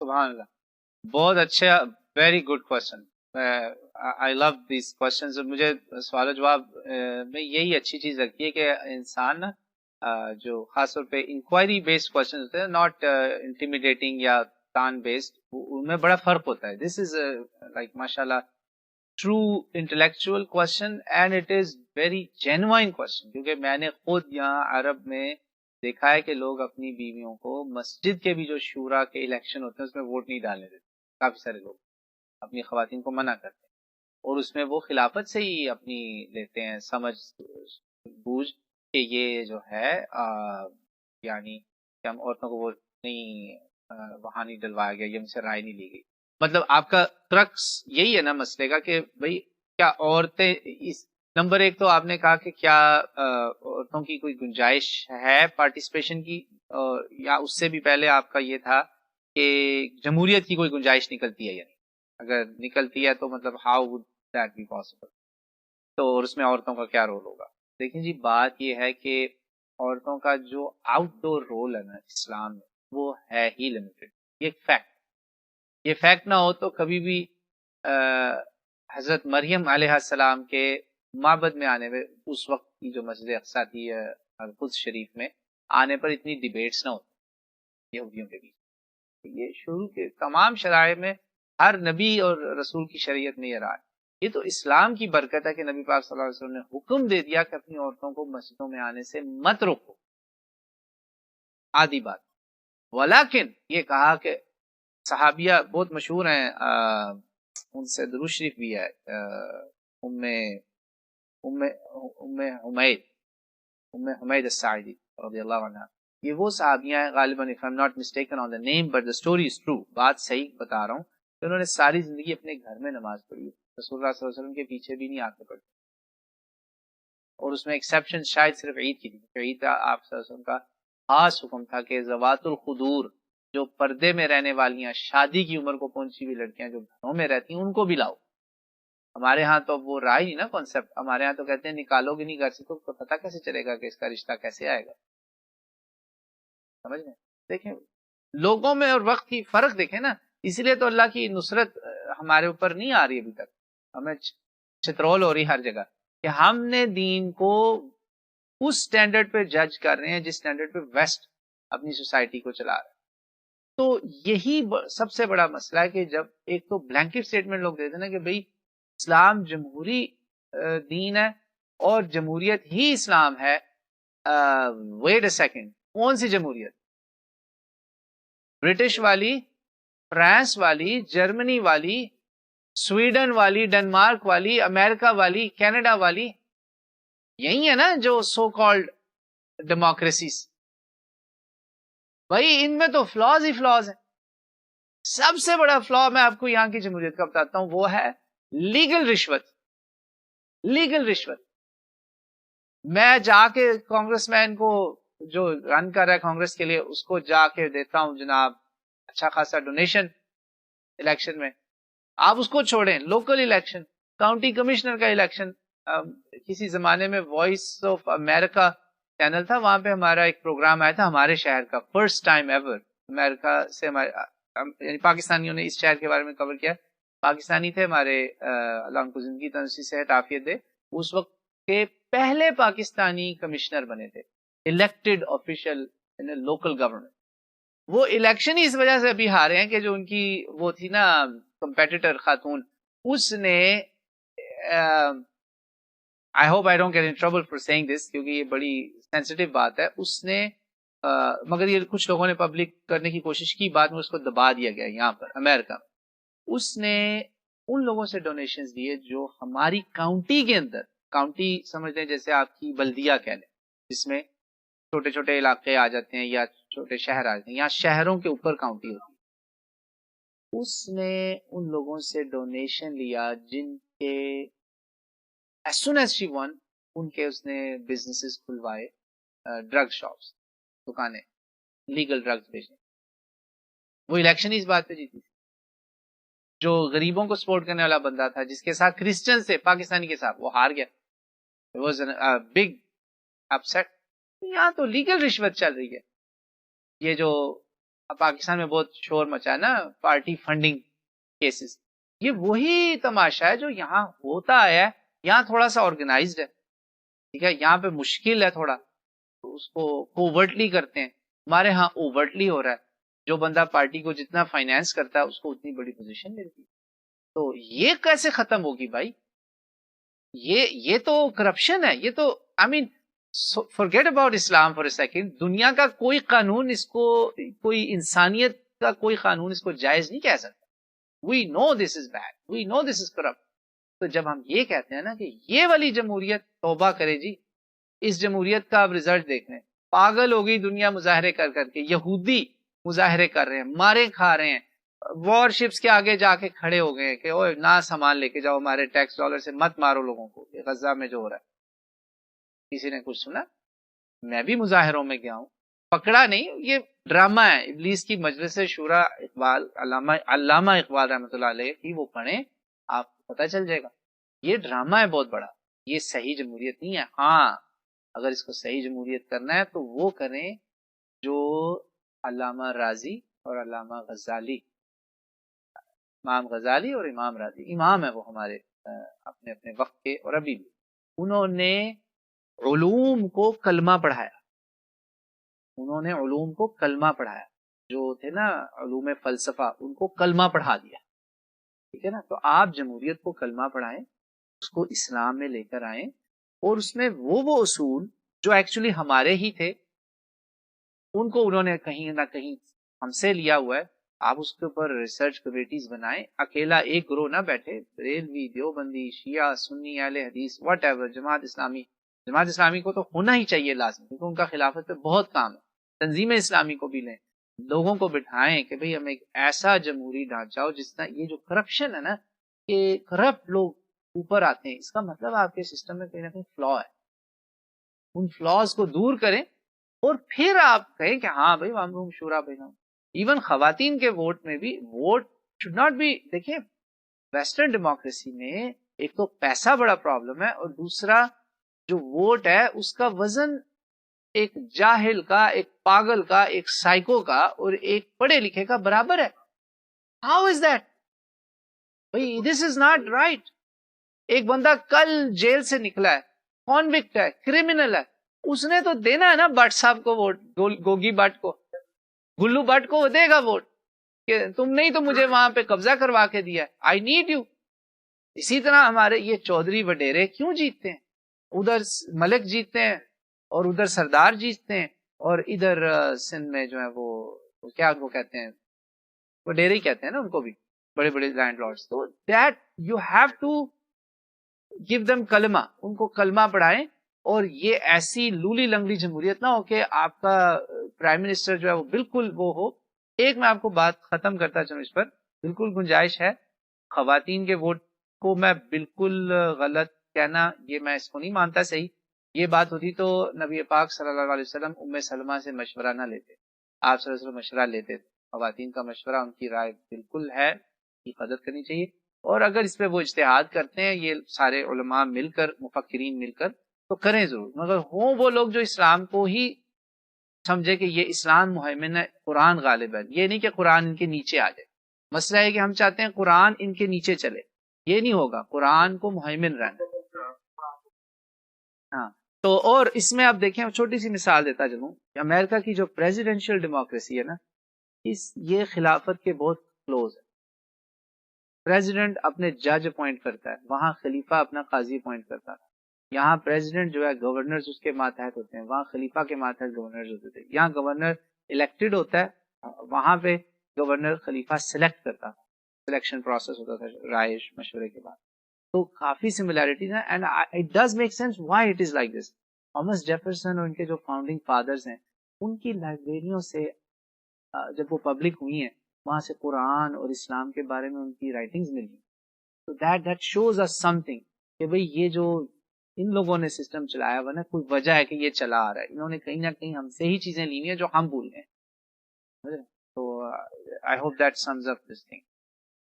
سبحان اللہ، بہت اچھا، very good question. I love these questions. مجھے سوال و جواب میں یہی اچھی چیز لگتی ہے کہ انسان نا جو خاص طور پہ انکوائری بیسڈ کوشچن ہوتے ہیں، ناٹ انٹیمیڈیٹنگ یا تان بیسڈ، ان میں بڑا فرق ہوتا ہے. دس از لائک ماشاء اللہ true intellectual question and it is very genuine question. کیونکہ میں نے خود یہاں عرب میں دیکھا ہے کہ لوگ اپنی بیویوں کو مسجد کے بھی جو شورا کے الیکشن ہوتے ہیں اس میں ووٹ نہیں ڈالنے دیتے. کافی سارے لوگ اپنی خواتین کو منع کرتے ہیں اور اس میں وہ خلافت سے ہی اپنی لیتے ہیں سمجھ بوجھ کہ یہ جو ہے یعنی کہ ہم عورتوں کو ووٹ نہیں وہاں نہیں ڈلوایا گیا، یہ ہم سے رائے نہیں لی گئی. مطلب آپ کا کرکس یہی ہے نا مسئلے کا کہ بھئی کیا عورتیں اس نمبر ایک تو آپ نے کہا کہ کیا عورتوں کی کوئی گنجائش ہے پارٹیسپیشن کی، یا اس سے بھی پہلے آپ کا یہ تھا کہ جمہوریت کی کوئی گنجائش نکلتی ہے، یعنی اگر نکلتی ہے تو مطلب how would that be possible, تو اور اس میں عورتوں کا کیا رول ہوگا؟ دیکھیں جی، بات یہ ہے کہ عورتوں کا جو آؤٹ ڈور رول ہے نا اسلام میں وہ ہے ہی لمیٹڈ. یہ ایک فیکٹ، یہ فیکٹ نہ ہو تو کبھی بھی حضرت مریم علیہ السلام کے معبد میں آنے میں، اس وقت کی جو مسجد اقصیٰ تھی القدس شریف میں آنے پر اتنی ڈیبیٹس نہ ہوتی یہودیوں کے بیچ. یہ شروع کے تمام شرائع میں ہر نبی اور رسول کی شریعت میں یہ رہا ہے. یہ تو اسلام کی برکت ہے کہ نبی پاک صلی اللہ علیہ وسلم نے حکم دے دیا کہ اپنی عورتوں کو مسجدوں میں آنے سے مت روکو. آدھی بات. ولیکن یہ کہا کہ صحابیہ بہت مشہور ہیں، ان سے درود شریف بھی ہے، ام حمید الساعدی رضی اللہ عنہ. یہ وہ صحابیہ ہیں غالباً if I'm not mistaken on the name but the story is true، بات صحیح بتا رہا ہوں، کہ انہوں نے ساری زندگی اپنے گھر میں نماز پڑھی، رسول اللہ صلی اللہ علیہ وسلم کے پیچھے بھی نہیں آ کے پڑھی. اور اس میں ایکسیپشن شاید صرف عید کی تھی. عید کا آپ صلی اللہ علیہ وسلم کا خاص حکم تھا کہ ذوات الخدور، جو پردے میں رہنے والیاں، شادی کی عمر کو پہنچی ہوئی لڑکیاں جو گھروں میں رہتی ہیں، ان کو بھی لاؤ. ہمارے ہاں تو وہ رائے نہیں نا کانسیپٹ. ہمارے ہاں تو کہتے ہیں نکالو گے نہیں گھر سے تو پتہ کیسے چلے گا کہ اس کا رشتہ کیسے آئے گا. سمجھ میں؟ دیکھیں لوگوں میں اور وقت کی فرق دیکھیں نا. اس لیے تو اللہ کی نصرت ہمارے اوپر نہیں آ رہی ابھی تک، ہمیں چترول ہو رہی ہر جگہ کہ ہم نے دین کو اس سٹینڈرڈ پہ جج کر رہے ہیں جس سٹینڈرڈ پہ ویسٹ اپنی سوسائٹی کو چلا رہا ہے. تو یہی سب سے بڑا مسئلہ ہے کہ جب ایک تو بلینکٹ سٹیٹمنٹ لوگ دیتے ہیں نا کہ بھئی اسلام جمہوری دین ہے اور جمہوریت ہی اسلام ہے. ویٹ اے سیکنڈ، کون سی جمہوریت؟ برٹش والی، فرانس والی، جرمنی والی، سویڈن والی، ڈنمارک والی، امریکہ والی، کینیڈا والی، یہی ہے نا جو سو کالڈ ڈیموکریسیز. بھائی ان میں تو فلاز ہی فلاز ہیں. سب سے بڑا فلا میں آپ کو یہاں کی جمہوریت کا بتاتا ہوں، وہ ہے لیگل رشوت. لیگل رشوت. میں جا کے کانگریس مین کو جو رن کر رہا ہے کانگریس کے لیے، اس کو جا کے دیتا ہوں جناب اچھا خاصا ڈونیشن الیکشن میں. آپ اس کو چھوڑیں، لوکل الیکشن، کاؤنٹی کمشنر کا الیکشن. کسی زمانے میں وائس آف امریکہ چینل تھا، وہاں پہ ہمارا ایک پروگرام آیا تھا ہمارے شہر کا، فرسٹ ٹائم ایور امریکہ سے یعنی پاکستانیوں نے اس شہر کے بارے میں کور کیا. پاکستانی تھے ہمارے، اللہ ان کو زندگی تندرستی صحت عافیت دے، اس وقت کے پہلے پاکستانی کمشنر بنے تھے، الیکٹڈ آفیشل ان لوکل گورنمنٹ. وہ الیکشن ہی اس وجہ سے ابھی ہارے ہیں کہ جو ان کی وہ تھی نا کمپیٹیٹر خاتون، اس نے I hope I don't get in trouble for saying this کیونکہ یہ بڑی سینسیٹیو بات ہے. اس نے مگر یہ کچھ لوگوں نے پبلک کرنے کی کوشش کی، بعد میں اس کو دبا دیا گیا یہاں پر امریکہ میں. اس نے ان لوگوں سے ڈونیشنز دیے جو ہماری کاؤنٹی کے اندر، کاؤنٹی سمجھتے ہیں جیسے آپ کی بلدیہ کہہ لیں، جس میں چھوٹے چھوٹے علاقے آ جاتے ہیں یا چھوٹے شہر آ جاتے ہیں، یا شہروں کے اوپر کاؤنٹی ہوتی ہے. اس نے ان لوگوں سے ڈونیشن لیا جن کے as soon as she won ان کے اس نے بزنسز کھلوائے، ڈرگ شاپس، دکانیں، لیگل ڈرگز بیچنے. وہ الیکشن ہی اس بات پہ جیتی. جو غریبوں کو سپورٹ کرنے والا بندہ تھا، جس کے ساتھ کرسچن سے پاکستانی کے ساتھ، وہ ہار گیا. It was a big upset. یہاں تو لیگل رشوت چل رہی ہے. یہ جو اب پاکستان میں بہت شور مچا ہے نا پارٹی فنڈنگ کیسز، یہ وہی تماشا ہے جو یہاں ہوتا ہے. یہاں تھوڑا سا آرگنائزڈ ہے، ٹھیک ہے، یہاں پہ مشکل ہے تھوڑا، تو اس کو اوورٹلی کرتے ہیں. ہمارے ہاں اوورٹلی ہو رہا ہے، جو بندہ پارٹی کو جتنا فائنینس کرتا ہے اس کو اتنی بڑی پوزیشن ملتی ہے. تو یہ کیسے ختم ہوگی بھائی؟ یہ تو کرپشن ہے. یہ تو آئی مین forget about Islam for a second. دنیا کا کوئی قانون اس کو، کوئی انسانیت کا کوئی قانون اس کو جائز نہیں کہہ سکتا. We know this is bad. We know this is corrupt. تو جب ہم یہ کہتے ہیں نا کہ یہ والی جمہوریت، توبہ کرے جی، اس جمہوریت کا آپ ریزلٹ دیکھ لیں. پاگل ہو گئی دنیا مظاہرے کر کر کے. یہودی مظاہرے کر رہے ہیں، مارے کھا رہے ہیں، وار شپس کے آگے جا کے کھڑے ہو گئے کہ اوے نہ سامان لے کے جاؤ، ہمارے ٹیکس ڈالر سے مت مارو لوگوں کو. یہ غزہ میں جو ہو رہا ہے، کسی نے کچھ سنا؟ میں بھی مظاہروں میں گیا ہوں، پکڑا نہیں. یہ ڈرامہ ہے ابلیس کی مجلس شورا. اقبال، علامہ اقبال رحمۃ اللہ علیہ کی وہ پڑھیں، آپ کو پتہ چل جائے گا. یہ ڈرامہ ہے بہت بڑا. یہ صحیح جمہوریت نہیں ہے. ہاں اگر اس کو صحیح جمہوریت کرنا ہے تو وہ کریں جو علامہ رازی اور علامہ غزالی، امام غزالی اور امام رازی، امام ہے وہ ہمارے اپنے اپنے وقت کے اور ابھی بھی. انہوں نے علوم کو کلمہ پڑھایا. انہوں نے علوم کو کلمہ پڑھایا. جو تھے نا علوم فلسفہ، ان کو کلمہ پڑھا دیا. ٹھیک ہے نا. تو آپ جمہوریت کو کلمہ پڑھائیں، اس کو اسلام میں لے کر آئیں، اور اس میں وہ اصول جو ایکچولی ہمارے ہی تھے ان کو انہوں نے کہیں نہ کہیں ہم سے لیا ہوا ہے. آپ اس کے اوپر ریسرچ کمیٹیز بنائیں. اکیلا ایک گروہ نہ بیٹھے. بریلوی، دیوبندی، شیعہ، سنی، اہل حدیث، واٹ ایور، جماعت اسلامی. جماعت اسلامی کو تو ہونا ہی چاہیے لازمی، کیونکہ ان کا خلافت پہ بہت کام ہے. تنظیم اسلامی کو بھی لیں، لوگوں کو بٹھائیں کہ بھئی ہم ایک ایسا جمہوری ڈھانچہ ہو جس طرح یہ جو کرپشن ہے نا، کہ کرپٹ لوگ اوپر آتے ہیں، اس کا مطلب آپ کے سسٹم میں کہیں نہ کہیں فلا ہے. ان فلاز کو دور کریں اور پھر آپ کہیں کہ ہاں بھائی امرهم شورا بینہم. ایون خواتین کے ووٹ میں بھی، ووٹ شوڈ ناٹ بی، دیکھیں ویسٹرن ڈیموکریسی میں ایک تو پیسہ بڑا پرابلم ہے، اور دوسرا جو ووٹ ہے اس کا وزن ایک جاہل کا، ایک پاگل کا، ایک سائیکو کا اور ایک پڑھے لکھے کا برابر ہے. ہاؤ از دیٹ بھائی؟ دس از ناٹ رائٹ. ایک بندہ کل جیل سے نکلا ہے، کانوکٹ ہے، کرمنل ہے، اس نے تو دینا ہے نا بٹ صاحب کو ووٹ. گوگی بٹ کو، گلو بٹ کو وہ دے گا ووٹ کہ تم نہیں تو مجھے وہاں پہ قبضہ کروا کے دیا، آئی نیڈ یو. اسی طرح ہمارے یہ چودھری وڈیرے کیوں جیتتے ہیں؟ ادھر ملک جیتتے ہیں اور ادھر سردار جیتتے ہیں، اور ادھر سندھ میں جو ہے وہ کیا ان کو کہتے ہیں، وڈیرے ہی کہتے ہیں نا ان کو بھی، بڑے بڑے لینڈ لارڈز. تو that you have to give them کلمہ. ان کو کلمہ پڑھائیں. اور یہ ایسی لولی لنگڑی جمہوریت نہ ہو کہ آپ کا پرائم منسٹر جو ہے وہ بالکل وہ ہو. ایک میں آپ کو بات ختم کرتا چلوں اس پر، بالکل گنجائش ہے. خواتین کے ووٹ کو میں بالکل غلط کہنا، یہ میں اس کو نہیں مانتا صحیح. یہ بات ہوتی تو نبی پاک صلی اللہ علیہ وسلم ام سلمہ سے مشورہ نہ لیتے، آپ صلی اللہ علیہ وسلم مشورہ لیتے. خواتین کا مشورہ، ان کی رائے بالکل ہے، کی قدر کرنی چاہیے. اور اگر اس پہ وہ اجتہاد کرتے ہیں یہ سارے علماء مل کر، مفکرین مل کر، تو کریں ضرور. مگر ہوں وہ لوگ جو اسلام کو ہی سمجھے کہ یہ اسلام مہیمن ہے، قرآن غالب ہے. یہ نہیں کہ قرآن ان کے نیچے آ جائے. مسئلہ ہے کہ ہم چاہتے ہیں قرآن ان کے نیچے چلے، یہ نہیں ہوگا. قرآن کو مہیمن رہنا. ہاں تو اور اس میں آپ دیکھیں، چھوٹی سی مثال دیتا چلوں کہ امریکہ کی جو پریزیڈنشل ڈیموکریسی ہے نا، یہ خلافت کے بہت کلوز ہے. پریزیڈنٹ اپنے جج اپوائنٹ کرتا ہے، وہاں خلیفہ اپنا قاضی اپوائنٹ کرتا تھا. یہاں پریزیڈنٹ جو ہے گورنرز اس کے ماتحت ہوتے ہیں، وہاں خلیفہ کے ماتحت گورنرز ہوتے تھے. یہاں گورنر الیکٹڈ ہوتا ہے، وہاں پہ گورنر خلیفہ سلیکٹ کرتا تھا، سلیکشن پروسیس ہوتا تھا رائے مشورے کے بعد. تو کافی سملیرٹیز ہیں، and it does make sense why it is like this. Thomas Jefferson اور ان کے جو فاؤنڈنگ فادرز ہیں، ان کی لائبریریوں سے جب وہ پبلک ہوئی ہیں، وہاں سے قرآن اور اسلام کے بارے میں ان کی رائٹنگز ملی. تو that shows us something کہ بھئی یہ جو ان لوگوں نے سسٹم چلایا ہوا نا، کوئی وجہ ہے کہ یہ چلا آ رہا ہے. انہوں نے کہیں نہ کہیں ہم سے ہی چیزیں لی ہیں جو ہم بھول گئے. تو I hope that sums up this thing.